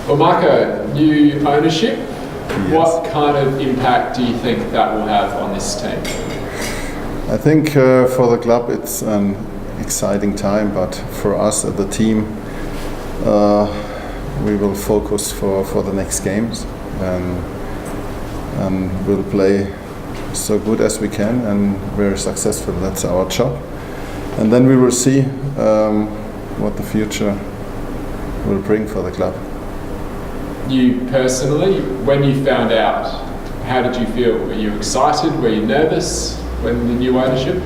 Well, Marco, new ownership. Yes. What kind of impact do you think that will have on this team? I think for the club it's an exciting time, but for us at the team, we will focus for the next games and we'll play so good as we can and very successful. That's our job. And then we will see what the future will bring for the club. You personally, when you found out, how did you feel? Were you excited? Were you nervous when the new ownership?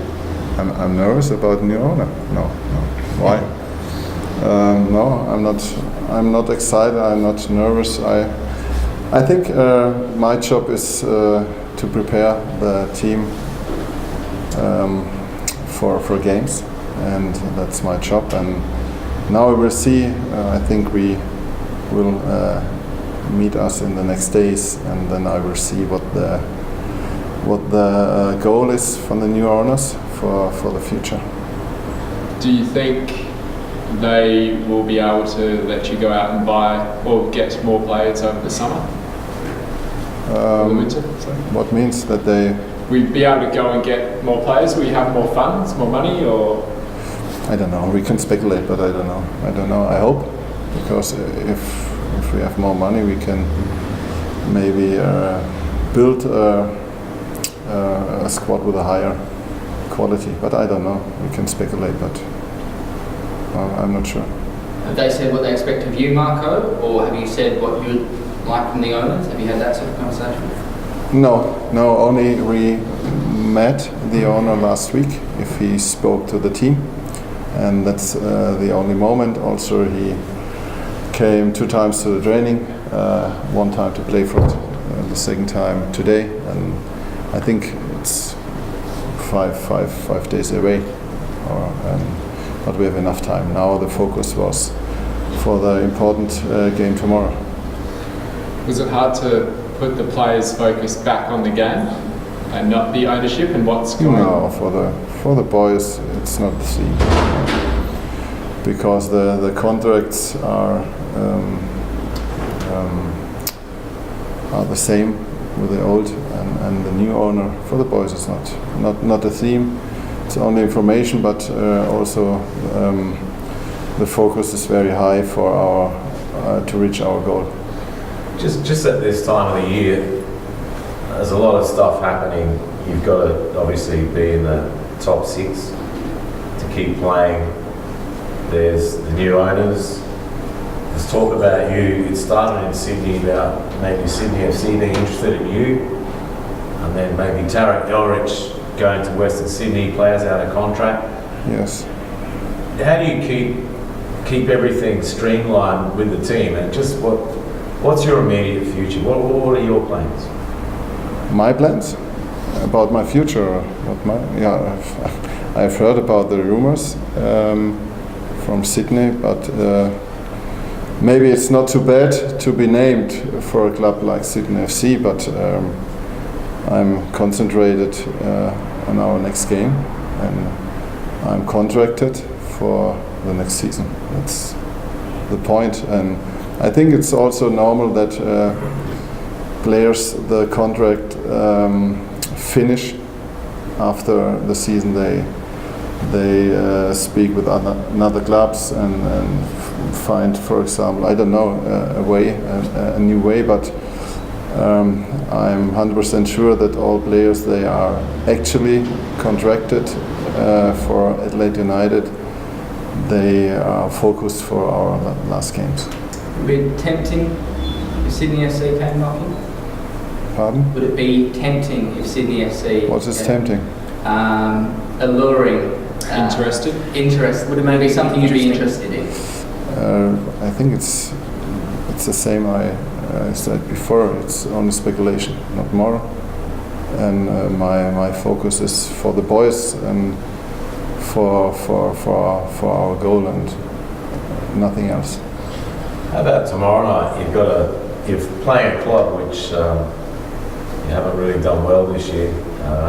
I'm nervous about new owner. No. Why? No, I'm not excited. I'm not nervous. I think my job is to prepare the team for games, and that's my job. And now we will see. I think we will meet us in the next days, and then I will see what the goal is from the new owners for the future. Do you think they will be able to let you go out and buy or get more players over the summer? Or the winter? Sorry. What means that they? We'd be able to go and get more players? Will you have more funds, more money, or? I don't know. We can speculate, but I don't know. I hope, because if we have more money, we can maybe build a squad with a higher quality. But I don't know. We can speculate, but I'm not sure. Have they said what they expect of you, Marco, or have you said what you'd like from the owners? Have you had that sort of conversation? No. Only we met the owner last week. If he spoke to the team, and that's the only moment. Also, he came 2 times to the training, 1 time to play for it, the second time today, and I think it's five days away. But we have enough time. Now the focus was for the important game tomorrow. Was it hard to put the players' focus back on the game and not the ownership and what's going on? No, for the boys it's not the same, because the contracts are the same with the old and the new owner. For the boys it's not a theme. It's only information, but also the focus is very high for our to reach our goal. Just at this time of the year, there's a lot of stuff happening. You've got to obviously be in the top 6 to keep playing. There's the new owners. There's talk about you. It started in Sydney about maybe Sydney FC being interested in you, and then maybe Tarek Elrich going to Western Sydney, players out of contract. Yes. How do you keep everything streamlined with the team, and just what's your immediate future? What are your plans? My plans about my future. I've heard about the rumors from Sydney, but maybe it's not too bad to be named for a club like Sydney FC. But I'm concentrated on our next game, and I'm contracted for the next season. That's the point, and I think it's also normal that players, the contract finish after the season. They speak with other clubs and find, for example, I don't know, a new way, but I'm 100% sure that all players, they are actually contracted for Adelaide United. They are focused for our last games. Would it be tempting if Sydney FC came knocking? Pardon? Would it be tempting if Sydney FC... What is tempting? Alluring. Interested? Would it maybe be something you'd be interested in? I think it's the same I said before. It's only speculation, not more. And my focus is for the boys and for our goal and nothing else. How about tomorrow night? You're playing a club which you haven't really done well this year.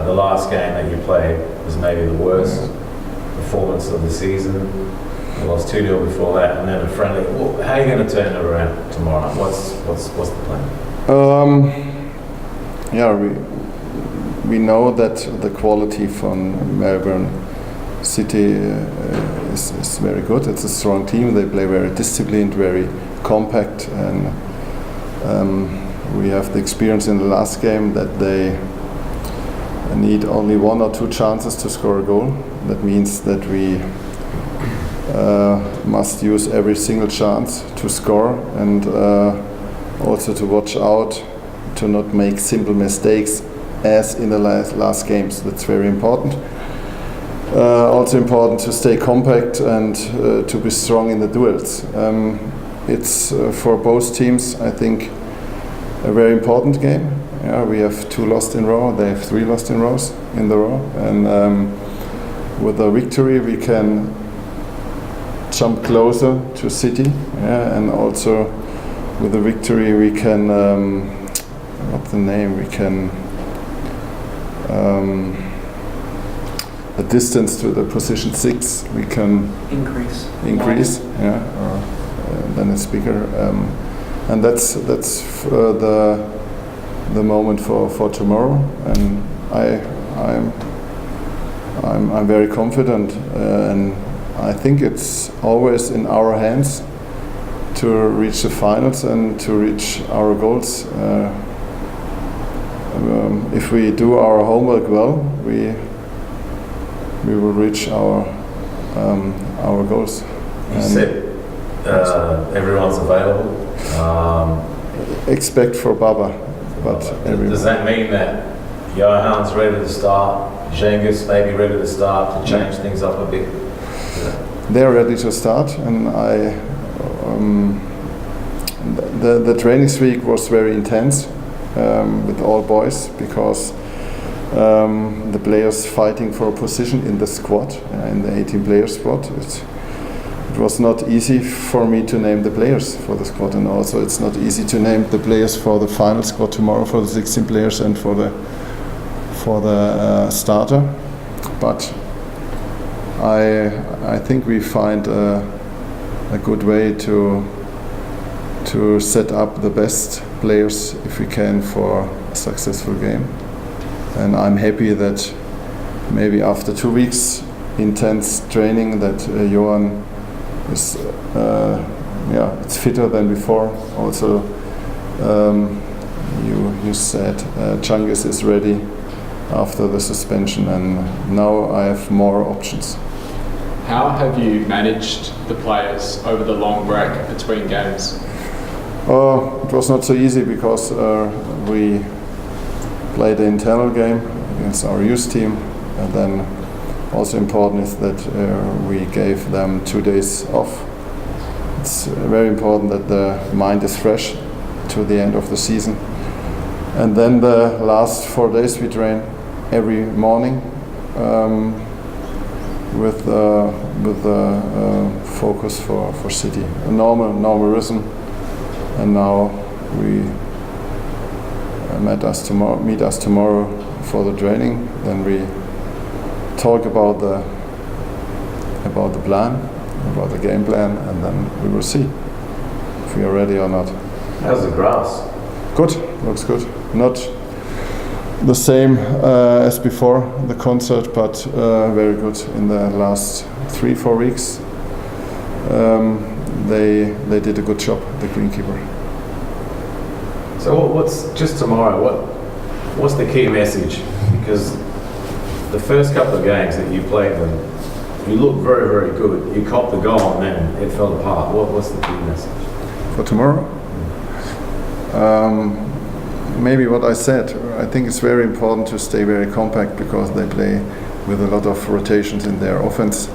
The last game that you played was maybe the worst performance of the season. You lost 2-0 before that, and then a friendly. Well, how are you going to turn it around tomorrow? What's the plan? Yeah, we know that the quality from Melbourne City is very good. It's a strong team. They play very disciplined, very compact, and we have the experience in the last game that they need only 1 or 2 chances to score a goal. That means that we must use every single chance to score, and also to watch out to not make simple mistakes as in the last games. That's very important. Also important to stay compact and to be strong in the duels. It's for both teams, I think, a very important game. Yeah, we have 2 lost in row. They have 3 lost in the row, and with a victory we can jump closer to City. Yeah, and also with a victory we can what's the name? We can the distance to the position 6 we can increase. Yeah, then it's bigger, and that's the moment for tomorrow, and I'm very confident, and I think it's always in our hands to reach the finals and to reach our goals. If we do our homework well, we will reach our goals. You said everyone's available. Except for Baba, but does that mean that Johan's ready to start? Cengiz maybe ready to start to change things up a bit? They're ready to start, and the training week was very intense with all boys, because the players fighting for a position in the squad, in the 18-player squad. It was not easy for me to name the players for the squad, and also it's not easy to name the players for the final squad tomorrow, for the 16 players and for the starter. But I think we find a good way to set up the best players, if we can, for a successful game. And I'm happy that maybe after 2 weeks intense training that Johan is it's fitter than before. Also, you said Cengiz is ready after the suspension, and now I have more options. How have you managed the players over the long break between games? It was not so easy, because we played the internal game against our youth team, and then also important is that we gave them 2 days off. It's very important that the mind is fresh to the end of the season. And then the last 4 days we train every morning with the focus for City, a normal rhythm. And now we meet us tomorrow for the training. Then we talk about the plan, about the game plan, and then we will see if we are ready or not. How's the grass? Good, looks good. Not the same as before the concert, but very good. In the last 3-4 weeks, they did a good job, the greenkeeper. So what's just tomorrow? What's the key message? Because the first couple of games that you played them, you looked very, very good. You copped the goal and then it fell apart. What's the key message? For tomorrow? Maybe what I said. I think it's very important to stay very compact, because they play with a lot of rotations in their offense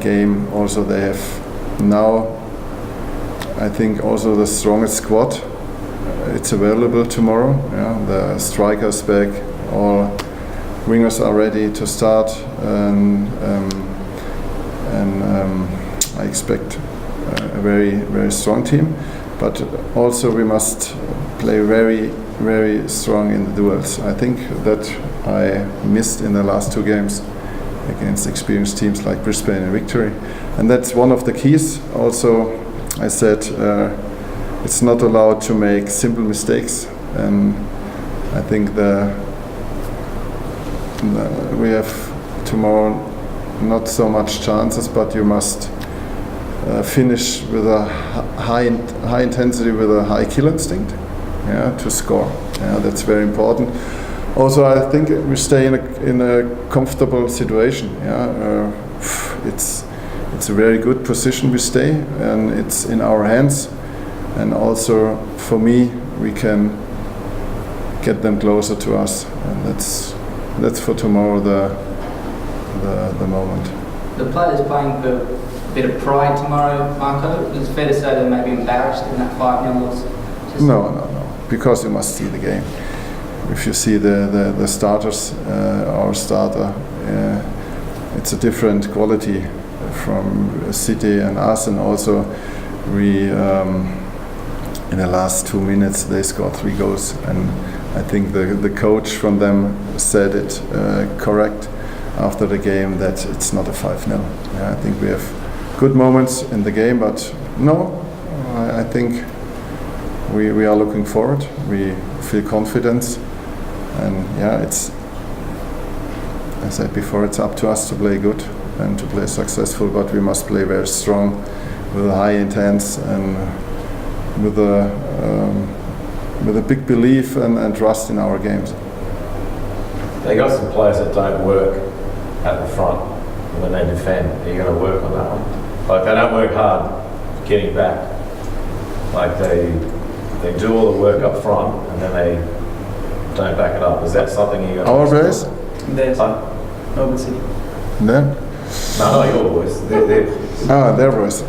game. Also, they have now, I think, also the strongest squad. It's available tomorrow. Yeah, the strikers back, all wingers are ready to start, and I expect a very, very strong team. But also we must play very, very strong in the duels. I think that I missed in the last 2 games against experienced teams like Brisbane and Victory. And that's one of the keys. Also, I said it's not allowed to make simple mistakes. And I think we have tomorrow not so much chances, but you must finish with a high intensity, with a high kill instinct, to score. That's very important. Also, I think we stay in a comfortable situation. It's a very good position we stay, and it's in our hands. And also, for me, we can get them closer to us, and that's for tomorrow the moment. The players playing for a bit of pride tomorrow, Marco. It's fair to say they may be embarrassed in that 5-0 loss. No, because you must see the game. If you see the starters, our starter, it's a different quality from City and us, and also we in the last 2 minutes they scored 3 goals, and I think the coach from them said it correct after the game that it's not a 5-0. I think we have good moments in the game, but no, I think we are looking forward. We feel confidence, and it's, as I said before, it's up to us to play good and to play successful, but we must play very strong with a high intense and with a big belief and trust in our games. They got some players that don't work at the front when they defend. Are you going to work on that one? Like, they don't work hard getting back. Like, they do all the work up front and then they don't back it up. Is that something you're going to... Our boys? There's Melbourne City. Then? No, not your boys. Their boys.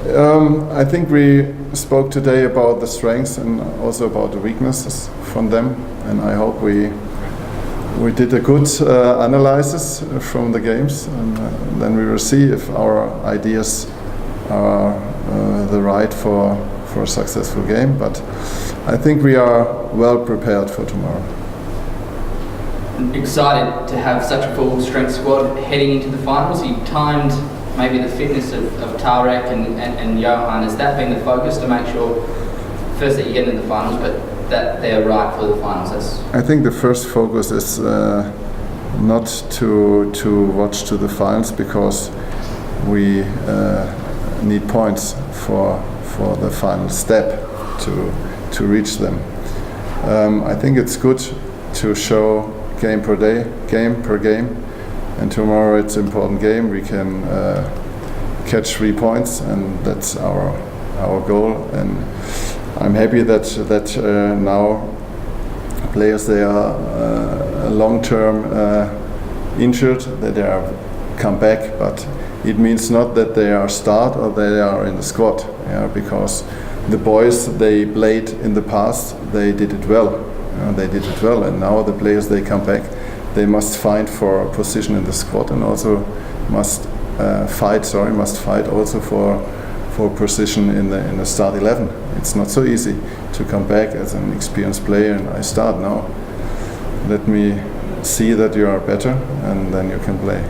I think we spoke today about the strengths and also about the weaknesses from them, and I hope we did a good analysis from the games, and then we will see if our ideas are the right for a successful game. But I think we are well prepared for tomorrow. Excited to have such a full strength squad heading into the finals. You timed maybe the fitness of Tarek and Johan. Has that been the focus to make sure first that you get into the finals, but that they're right for the finals? I think the first focus is not to watch to the finals, because we need points for the final step to reach them. I think it's good to show game per game, and tomorrow it's an important game. We can catch 3 points, and that's our goal. And I'm happy that now players, they are long-term injured, that they are come back, but it means not that they are start or they are in the squad, because the boys, they played in the past, they did it well. And now the players, they come back, they must fight for a position in the squad, and also must fight also for a position in the start 11. It's not so easy to come back as an experienced player and I start now. Let me see that you are better, and then you can play.